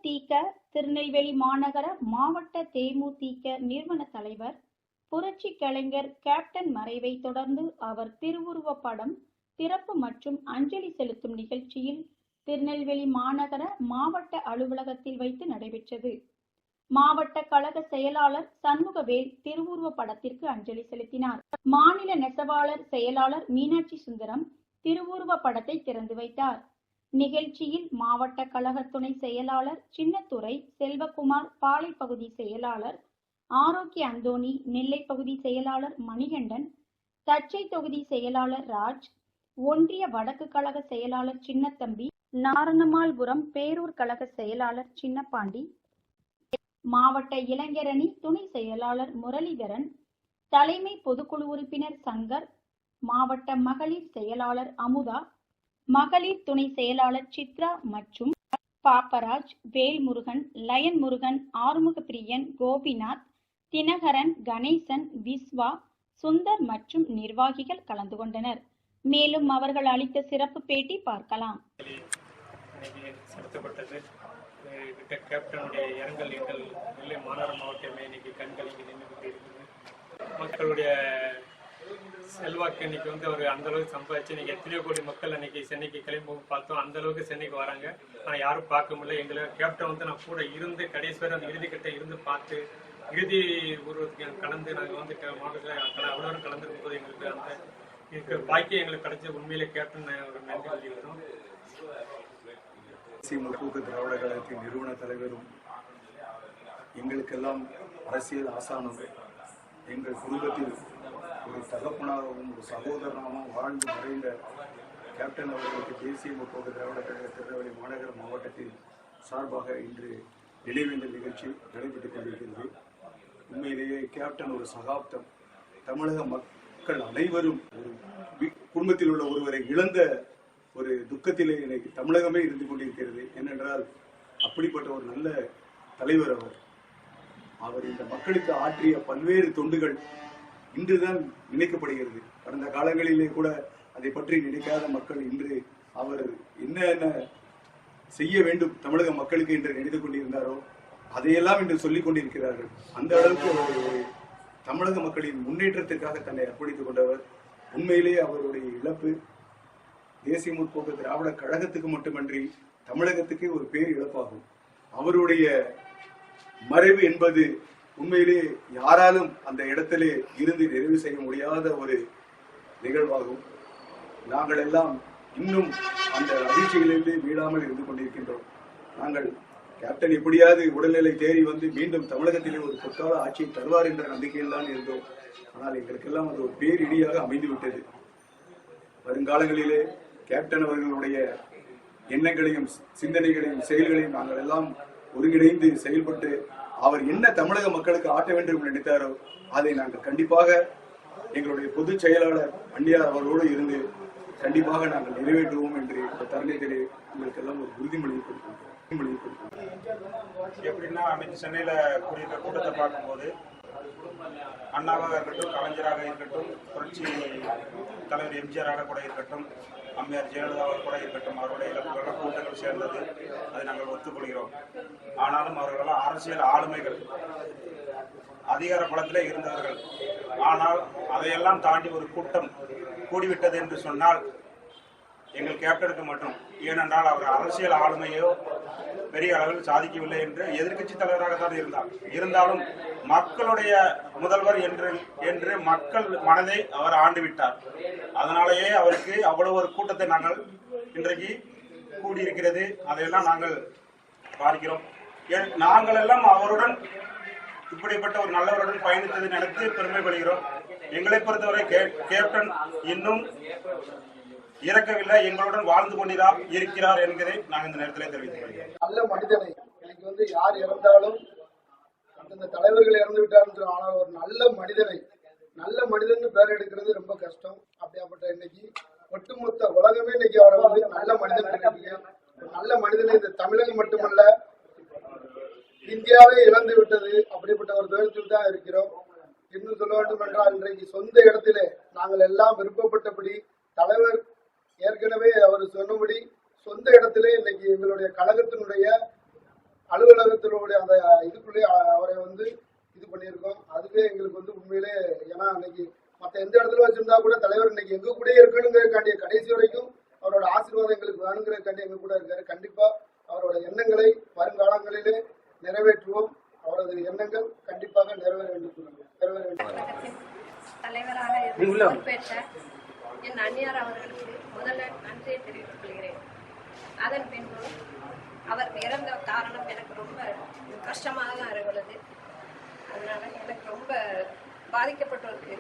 தேமுதிக திருநெல்வேலி மாநகர மாவட்ட தேமுதிக நிறுவன தலைவர் புரட்சி கலைஞர் கேப்டன் மறைவை தொடர்ந்து அவர் திருவுருவப் படம் திறப்பு மற்றும் அஞ்சலி செலுத்தும் நிகழ்ச்சியில் திருநெல்வேலி மாநகர மாவட்ட அலுவலகத்தில் வைத்து நடைபெற்றது. மாவட்ட கழக செயலாளர் சண்முகவேல் திருவுருவ படத்திற்கு அஞ்சலி செலுத்தினார். மாநில நெசவாளர் செயலாளர் மீனாட்சி சுந்தரம் திருவுருவ படத்தை திறந்து வைத்தார். நிகழ்ச்சியில் மாவட்ட கழக துணை செயலாளர் சின்னத்துரை, செல்வகுமார், பாளை பகுதி செயலாளர் ஆரோக்கிய அந்தோணி, நெல்லை பகுதி செயலாளர் மணிகண்டன், தச்சை தொகுதி செயலாளர் ராஜ், ஒன்றிய வடக்கு கழக செயலாளர் சின்னத்தம்பி, நாரணமால்புரம் பேரூர் கழக செயலாளர் சின்னப்பாண்டி, மாவட்ட இளைஞரணி துணை செயலாளர் முரளிதரன், தலைமை பொதுக்குழு உறுப்பினர் சங்கர், மாவட்ட மகளிர் செயலாளர் அமுதா, மகளிர் துணை செயலாளர் சித்ரா மற்றும் பாப்பராஜ், வேல்முருகன், லயன் முருகன், ஆறுமுகப்பிரியன், கோபிநாத், தினகரன், கணேசன், விஸ்வா, சுந்தர் மற்றும் நிர்வாகிகள் கலந்து கொண்டனர். மேலும் அவர்கள் அளித்த சிறப்பு பேட்டி பார்க்கலாம். கேப்டனுடைய இரங்கல் எங்கள் நெல்லை மாநகர மாவட்டமே இன்னைக்கு கண்களுக்கு நின்று கொண்டிருக்குது. மக்களுடைய செல்வாக்கு இன்னைக்கு அவர் அந்த அளவுக்கு சம்பாதிச்சு இன்னைக்கு எத்தனையோ கோடி மக்கள் அன்னைக்கு சென்னைக்கு கிளம்பி பார்த்தோம். அந்த அளவுக்கு சென்னைக்கு வராங்க. ஆனால் யாரும் பார்க்க முடியல. எங்களை கேப்டன் நான் கூட இருந்து கடைசி வரை அந்த இறுதிக்கட்ட இருந்து பார்த்து இறுதி உருவத்துக்கு கலந்து நாங்கள் மாவட்டத்தில் அவ்வளோ கலந்துருக்கும் போது எங்களுக்கு அந்த பாக்கியம் எங்களுக்கு கிடைச்ச உண்மையிலே கேப்டன் ஒரு நன்றி சொல்லிக்கிறோம். முற்போக்கு திராவிட கழகத்தின் நிறுவன தலைவரும் எங்களுக்கெல்லாம் அரசியல் ஆசானும் எங்கள் குடும்பத்தில் ஒரு தகப்பனாகவும் ஒரு சகோதரனாகவும் வாழ்ந்து மறைந்த கேப்டன் அவர்களுக்கு தேசிய முற்போக்கு திராவிட கழக திருநெல்வேலி மாநகர மாவட்டத்தில் சார்பாக இன்று நினைவேந்தல் நிகழ்ச்சி நடைபெற்றுக் கொண்டிருக்கிறது. உண்மையிலேயே கேப்டன் ஒரு சகாப்தம். தமிழக மக்கள் அனைவரும் ஒரு குடும்பத்தில் உள்ள ஒருவரை இழந்த ஒரு துக்கத்திலே இன்னைக்கு தமிழகமே இருந்து கொண்டிருக்கிறது. ஏனென்றால் அப்படிப்பட்ட ஒரு நல்ல தலைவர் அவர் இந்த மக்களுக்கு ஆற்றிய பல்வேறு தொண்டுகள் இன்றுதான் நினைக்கப்படுகிறது. கடந்த காலங்களிலே கூட அதை பற்றி நினைக்காத மக்கள் இன்று அவர் என்ன செய்ய வேண்டும் தமிழக மக்களுக்கு என்று நினைத்துக் கொண்டிருந்தாரோ அதையெல்லாம் இன்று சொல்லிக் கொண்டிருக்கிறார்கள். அந்த அளவுக்கு அவர் தமிழக மக்களின் முன்னேற்றத்திற்காக தன்னை அர்ப்பணித்துக் கொண்டவர். உண்மையிலேயே அவருடைய இழப்பு தேசிய முற்போக்கு திராவிட கழகத்துக்கு மட்டுமன்றி தமிழகத்துக்கே ஒரு பேர் இழப்பாகும். அவருடைய மறைவு என்பது உண்மையிலே யாராலும் அந்த இடத்திலே இருந்து நிறைவு செய்ய முடியாத ஒரு நிகழ்வாகும். நாங்கள் எல்லாம் இன்னும் அந்த அதிர்ச்சிகளிலிருந்து மீளாமல் இருந்து கொண்டிருக்கின்றோம். நாங்கள் கேப்டன் எப்படியாவது உடல்நிலை தேறி வந்து மீண்டும் தமிழகத்திலே ஒரு பொற்கால ஆட்சியை தருவார் என்ற நம்பிக்கையில் தான் இருந்தோம். ஆனால் எங்களுக்கெல்லாம் அது ஒரு பேரிடியாக அமைந்துவிட்டது. வருங்காலங்களிலே கேப்டன் அவர்களுடைய எண்ணங்களையும் சிந்தனைகளையும் செயல்களையும் நாங்கள் எல்லாம் ஒருங்கிணைந்து செயல்பட்டு அவர் என்ன தமிழக மக்களுக்கு ஆட்ட வேண்டும் என்று நினைத்தாரோ அதை நாங்கள் கண்டிப்பாக எங்களுடைய பொதுச் செயலாளர் அண்ணியார் அவர்களோடு இருந்து கண்டிப்பாக நாங்கள் நிறைவேற்றுவோம் என்று இந்த தருணத்திலே உங்களுக்கு எல்லாம் ஒரு உறுதிமொழி கொடுக்கிறோம். எப்படின்னா அன்னைக்கு சென்னையில கூடியிருக்க கூட்டத்தை பார்க்கும்போது அண்ணாவாக இருக்கட்டும், கலைஞராக இருக்கட்டும், புரட்சி தலைவர் எம்ஜிஆராக கூட இருக்கட்டும், அம்மையார் ஜெயலலிதாவாக கூட இருக்கட்டும், அவருடைய இலக்குகள கூட்டங்கள் சேர்ந்தது, அதை நாங்கள் ஒத்துக்கொள்கிறோம். ஆனாலும் அவர்களெல்லாம் அரசியல் ஆளுமைகள், அதிகார பலத்திலே இருந்தவர்கள். ஆனால் அதையெல்லாம் தாண்டி ஒரு கூட்டம் கூடிவிட்டது என்று சொன்னால் எங்கள் கேப்டனுக்கு மட்டும். ஏனென்றால் அவர் அரசியல் ஆளுமையோ பெரிய அளவில் சாதிக்கவில்லை என்று எதிர்கட்சி தலைவராகத்தான் இருந்தாலும் மக்களுடைய முதல்வர் என்று மக்கள் மனதை அவர் ஆண்டுவிட்டார். அதனாலேயே அவருக்கு அவ்வளவு ஒரு கூட்டத்தை நாங்கள் இன்றைக்கு கூடியிருக்கிறது. அதையெல்லாம் நாங்கள் பார்க்கிறோம். நாங்கள் எல்லாம் அவருடன் இப்படிப்பட்ட ஒரு நல்லவருடன் பயணித்ததை நினைத்து பெருமைப்படுகிறோம். எங்களை பொறுத்தவரை கேப்டன் இன்னும் இறக்கவில்லை, எங்களுடன் வாழ்ந்து இருக்கிறார் என்கிறதை நாங்கள் இந்த நேரத்தில் தெரிவித்துக் கொள்கிறோம். நல்ல மனிதனை இன்னைக்கு யார் இறந்தாலும் அந்த தலைவர்கள் இறந்து விட்டார். ஆனால் ஒரு நல்ல மனிதன் பேர் எடுக்கிறது ரொம்ப கஷ்டம். அப்படியாப்பட்ட இன்னைக்கு ஒட்டுமொத்த உலகமே இன்னைக்கு அவரை நல்ல மனிதன் நல்ல மனிதனை இந்த தமிழகம் மட்டுமல்ல இந்தியாவே இழந்து விட்டது. அப்படிப்பட்ட ஒரு துயரத்தில் தான் இருக்கிறோம். இன்னும் சொல்ல வேண்டும் என்றால் இன்றைக்கு சொந்த இடத்திலே நாங்கள் எல்லாம் விருப்பப்பட்டபடி தலைவர் ஏற்கனவே அவர் சொன்னபடி சொந்த இடத்திலே இன்னைக்கு எங்களுடைய கழகத்தினுடைய அலுவலகத்தினுடைய அந்த இதுக்குள்ளேயே அவரை வந்து இது பண்ணியிருக்கோம். அதுவே எங்களுக்கு வந்து உண்மையிலே, ஏன்னா அன்னைக்கு மற்ற எந்த இடத்துல வச்சிருந்தா கூட தலைவர் இன்னைக்கு எங்க கூட இருக்கணுங்கிறதுக்காண்டிய கடைசி வரைக்கும் அவரோட ஆசீர்வாதம் எங்களுக்கு வேணுங்கிறதுக்காண்டி எங்க கூட இருக்காரு. கண்டிப்பா அவரோட எண்ணங்களை வருங்காலங்களிலே நிறைவேற்றுவோம். அவரது எண்ணங்கள் கண்டிப்பாக நிறைவேற வேண்டும். தலைவராக இருந்து பொறுப்பேற்ற என் அந்நியார் அவர்களுக்கு முதல்ல நன்றியை தெரிவித்துக் கொள்கிறேன். அதன் பின்பு அவர் இறந்த காரணம் எனக்கு ரொம்ப கஷ்டமாக தான் இருக்கிறது. அதனால எனக்கு ரொம்ப பாதிக்கப்பட்டிருக்கு.